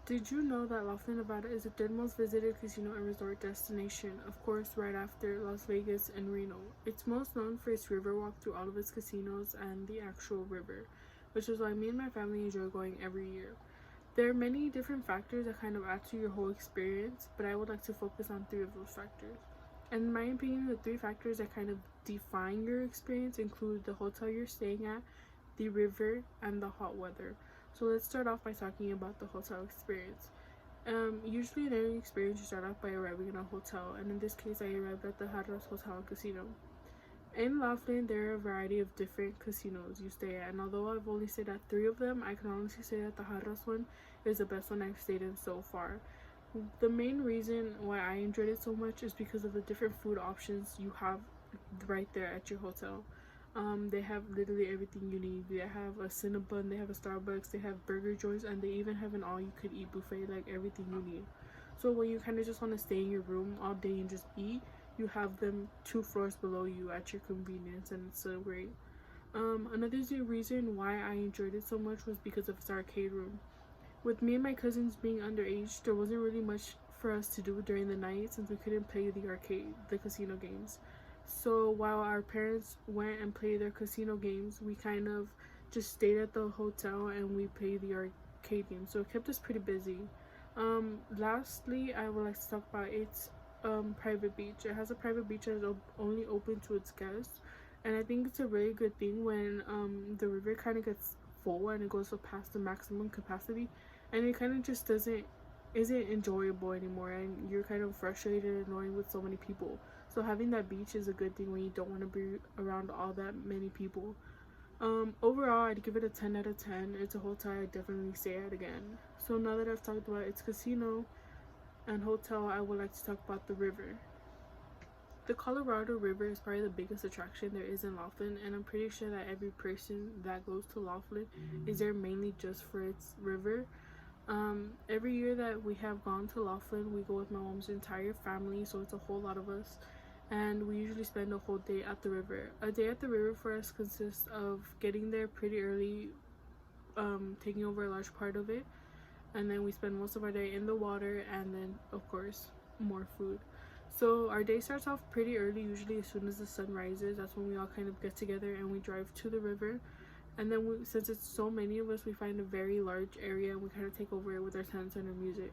Did you know that Laughlin, Nevada is the third most visited casino and resort destination, of course, right after Las Vegas and Reno? It's most known for its river walk through all of its casinos and the actual river, which is why me and my family enjoy going every year. There are many different factors that kind of add to your whole experience, but I would like to focus on three of those factors. And in my opinion, the three factors that kind of define your experience include the hotel you're staying at, the river, and the hot weather. So let's start off by talking about the hotel experience. Usually in any experience, you start off by arriving in a hotel, and in this case, I arrived at the Harrah's Hotel and Casino. In Laughlin, there are a variety of different casinos you stay at, and although I've only stayed at three of them, I can honestly say that the Harrah's one is the best one I've stayed in so far. The main reason why I enjoyed it so much is because of the different food options you have right there at your hotel. They have literally everything you need. They have a Cinnabon, they have a Starbucks, they have burger joints, and they even have an all-you-could-eat buffet, like everything you need. So when you kind of just want to stay in your room all day and just eat, you have them 2 floors below you at your convenience, and it's so great. Another reason why I enjoyed it so much was because of its arcade room. With me and my cousins being underage, there wasn't really much for us to do during the night since we couldn't play the casino games. So while our parents went and played their casino games, we kind of just stayed at the hotel and we played the arcade games. So it kept us pretty busy. Lastly, I would like to talk about its private beach. It has a private beach that is only open to its guests, and I think it's a really good thing when the river kind of gets full and it goes past the maximum capacity, and it kind of just isn't enjoyable anymore, and you're kind of frustrated and annoying with so many people. So having that beach is a good thing when you don't want to be around all that many people. Overall, I'd give it a 10 out of 10. It's a hotel I definitely stay at again. So now that I've talked about its casino and hotel, I would like to talk about the river. The Colorado River is probably the biggest attraction there is in Laughlin, and I'm pretty sure that every person that goes to Laughlin is there mainly just for its river. Every year that we have gone to Laughlin, we go with my mom's entire family, so it's a whole lot of us, and we usually spend a whole day at the river. A day at the river for us consists of getting there pretty early, taking over a large part of it, and then we spend most of our day in the water, and then of course more food. So our day starts off pretty early, usually as soon as the sun rises. That's when we all kind of get together and we drive to the river. And then since it's so many of us, we find a very large area and we kind of take over it with our tents and our music.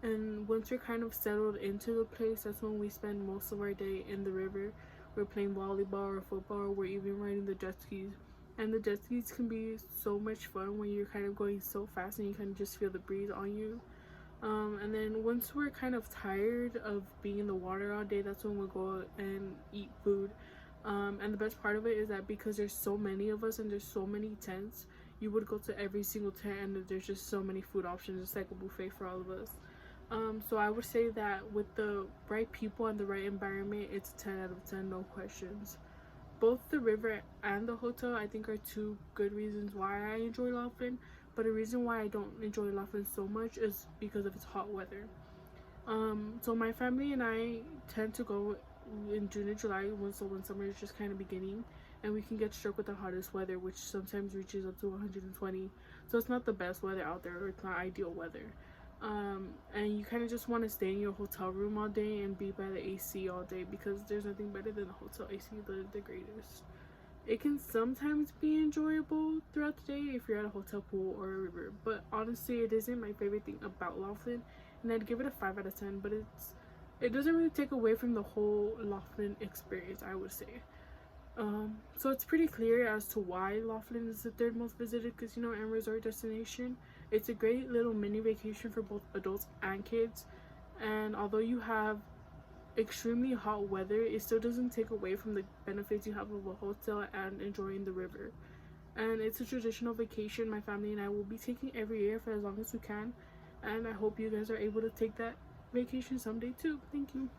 And once we're kind of settled into the place, that's when we spend most of our day in the river. We're playing volleyball or football, or we're even riding the jet skis. And the jet skis can be so much fun when you're kind of going so fast and you kind of just feel the breeze on you. And then once we're kind of tired of being in the water all day, that's when we'll go and eat food. And the best part of it is that because there's so many of us and there's so many tents, you would go to every single tent and there's just so many food options. It's like a buffet for all of us. So I would say that with the right people and the right environment, it's a 10 out of 10, no questions. Both the river and the hotel, I think, are two good reasons why I enjoy Laughlin. But a reason why I don't enjoy Laughlin so much is because of its hot weather. So my family and I tend to go in June and July, when summer is just kind of beginning, and we can get struck with the hottest weather, which sometimes reaches up to 120. So it's not the best weather out there, or it's not ideal weather. And you kind of just want to stay in your hotel room all day and be by the AC all day, because there's nothing better than the hotel AC, the greatest. It can sometimes be enjoyable throughout the day if you're at a hotel pool or a river, but honestly, it isn't my favorite thing about Laughlin, and I'd give it a 5 out of 10, but it doesn't really take away from the whole Laughlin experience, I would say. So it's pretty clear as to why Laughlin is the third most visited casino and resort destination. It's a great little mini vacation for both adults and kids, and although you have extremely hot weather, it still doesn't take away from the benefits you have of a hotel and enjoying the river. And it's a traditional vacation my family and I will be taking every year for as long as we can, and I hope you guys are able to take that vacation someday too. Thank you.